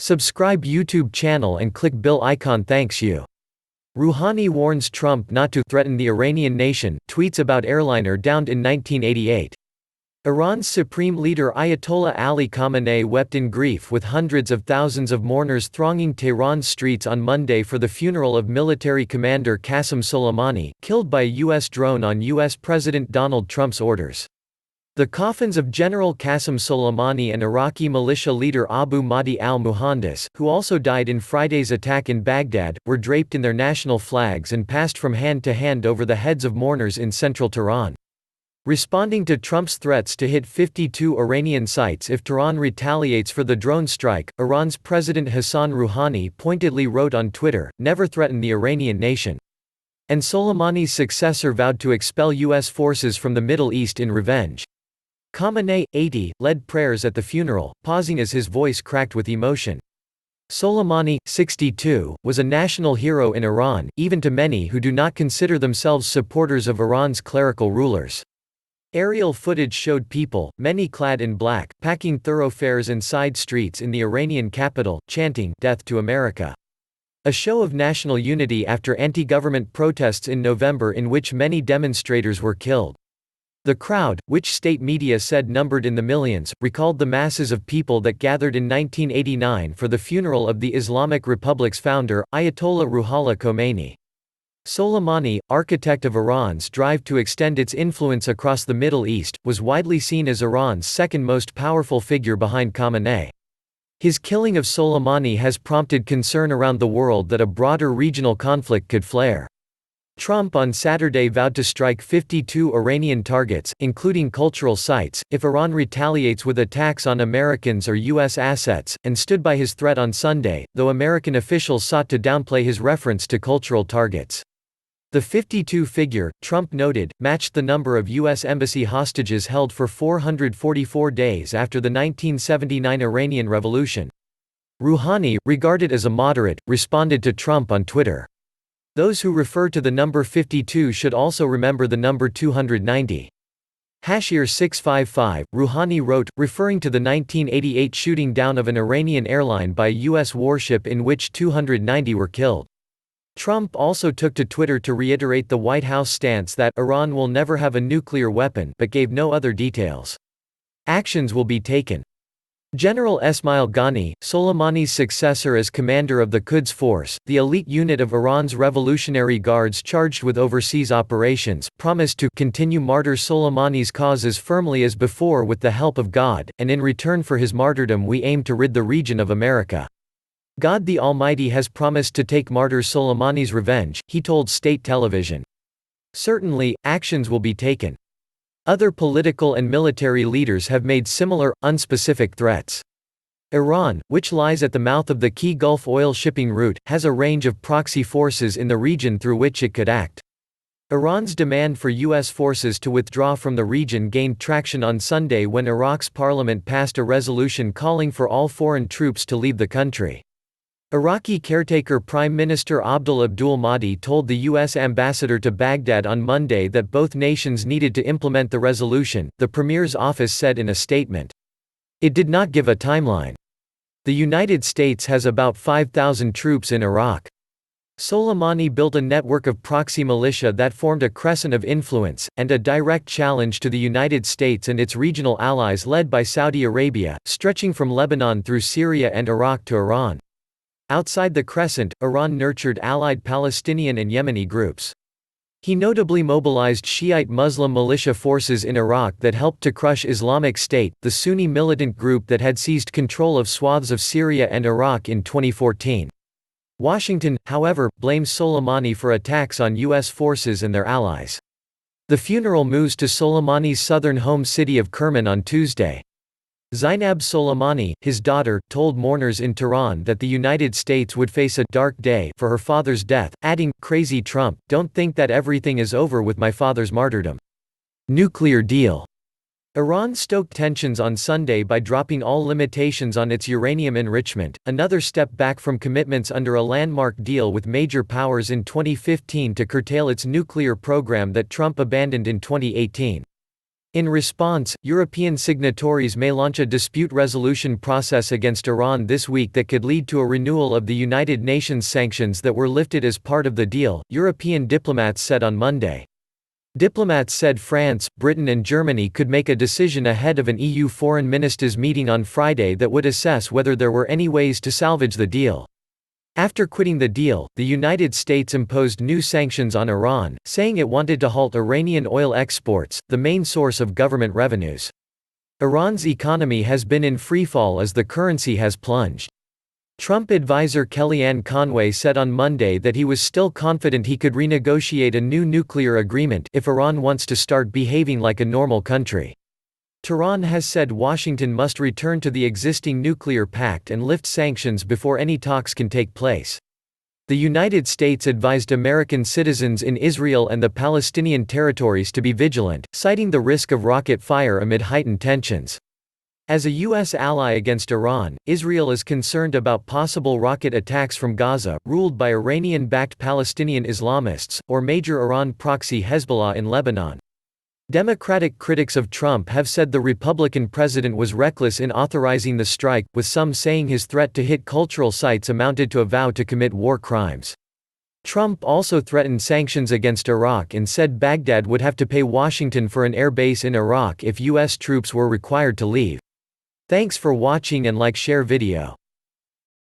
Subscribe YouTube channel and click bell icon. Thanks you. Rouhani warns Trump not to threaten the Iranian nation, tweets about airliner downed in 1988. Iran's supreme leader Ayatollah Ali Khamenei wept in grief with hundreds of thousands of mourners thronging Tehran's streets on Monday for the funeral of military commander Qassem Soleimani, killed by a U.S. drone on U.S. President Donald Trump's orders. The coffins of General Qassem Soleimani and Iraqi militia leader Abu Mahdi al-Muhandis, who also died in Friday's attack in Baghdad, were draped in their national flags and passed from hand to hand over the heads of mourners in central Tehran. Responding to Trump's threats to hit 52 Iranian sites if Tehran retaliates for the drone strike, Iran's President Hassan Rouhani pointedly wrote on Twitter, "Never threaten the Iranian nation." And Soleimani's successor vowed to expel U.S. forces from the Middle East in revenge. Khamenei, 80, led prayers at the funeral, pausing as his voice cracked with emotion. Soleimani, 62, was a national hero in Iran, even to many who do not consider themselves supporters of Iran's clerical rulers. Aerial footage showed people, many clad in black, packing thoroughfares and side streets in the Iranian capital, chanting, "Death to America." A show of national unity after anti-government protests in November in which many demonstrators were killed. The crowd, which state media said numbered in the millions, recalled the masses of people that gathered in 1989 for the funeral of the Islamic Republic's founder, Ayatollah Ruhollah Khomeini. Soleimani, architect of Iran's drive to extend its influence across the Middle East, was widely seen as Iran's second most powerful figure behind Khamenei. His killing of Soleimani has prompted concern around the world that a broader regional conflict could flare. Trump on Saturday vowed to strike 52 Iranian targets, including cultural sites, if Iran retaliates with attacks on Americans or U.S. assets, and stood by his threat on Sunday, though American officials sought to downplay his reference to cultural targets. The 52 figure, Trump noted, matched the number of U.S. embassy hostages held for 444 days after the 1979 Iranian Revolution. Rouhani, regarded as a moderate, responded to Trump on Twitter. Those who refer to the number 52 should also remember the number 290. Hashir 655, Rouhani wrote, referring to the 1988 shooting down of an Iranian airline by a U.S. warship in which 290 were killed. Trump also took to Twitter to reiterate the White House stance that Iran will never have a nuclear weapon, but gave no other details. Actions will be taken. General Esmail Ghani, Soleimani's successor as commander of the Quds Force, the elite unit of Iran's Revolutionary Guards charged with overseas operations, promised to continue martyr Soleimani's cause as firmly as before with the help of God, and in return for his martyrdom we aim to rid the region of America. God the Almighty has promised to take martyr Soleimani's revenge, he told state television. Certainly, actions will be taken. Other political and military leaders have made similar, unspecific threats. Iran, which lies at the mouth of the key Gulf oil shipping route, has a range of proxy forces in the region through which it could act. Iran's demand for U.S. forces to withdraw from the region gained traction on Sunday when Iraq's parliament passed a resolution calling for all foreign troops to leave the country. Iraqi caretaker Prime Minister Abdul Mahdi told the U.S. ambassador to Baghdad on Monday that both nations needed to implement the resolution, the premier's office said in a statement. It did not give a timeline. The United States has about 5,000 troops in Iraq. Soleimani built a network of proxy militia that formed a crescent of influence, and a direct challenge to the United States and its regional allies led by Saudi Arabia, stretching from Lebanon through Syria and Iraq to Iran. Outside the crescent, Iran nurtured allied Palestinian and Yemeni groups. He notably mobilized Shiite Muslim militia forces in Iraq that helped to crush Islamic State, the Sunni militant group that had seized control of swaths of Syria and Iraq in 2014. Washington, however, blames Soleimani for attacks on U.S. forces and their allies. The funeral moves to Soleimani's southern home city of Kerman on Tuesday. Zainab Soleimani, his daughter, told mourners in Tehran that the United States would face a dark day for her father's death, adding, "Crazy Trump, don't think that everything is over with my father's martyrdom. Nuclear deal." Iran stoked tensions on Sunday by dropping all limitations on its uranium enrichment, another step back from commitments under a landmark deal with major powers in 2015 to curtail its nuclear program that Trump abandoned in 2018. In response, European signatories may launch a dispute resolution process against Iran this week that could lead to a renewal of the United Nations sanctions that were lifted as part of the deal, European diplomats said on Monday. Diplomats said France, Britain and Germany could make a decision ahead of an EU foreign ministers meeting on Friday that would assess whether there were any ways to salvage the deal. After quitting the deal, the United States imposed new sanctions on Iran, saying it wanted to halt Iranian oil exports, the main source of government revenues. Iran's economy has been in freefall as the currency has plunged. Trump advisor Kellyanne Conway said on Monday that he was still confident he could renegotiate a new nuclear agreement if Iran wants to start behaving like a normal country. Tehran has said Washington must return to the existing nuclear pact and lift sanctions before any talks can take place. The United States advised American citizens in Israel and the Palestinian territories to be vigilant, citing the risk of rocket fire amid heightened tensions. As a U.S. ally against Iran, Israel is concerned about possible rocket attacks from Gaza, ruled by Iranian-backed Palestinian Islamists, or major Iran proxy Hezbollah in Lebanon. Democratic critics of Trump have said the Republican president was reckless in authorizing the strike, with some saying his threat to hit cultural sites amounted to a vow to commit war crimes. Trump also threatened sanctions against Iraq and said Baghdad would have to pay Washington for an air base in Iraq if U.S. troops were required to leave. Thanks for watching and share video.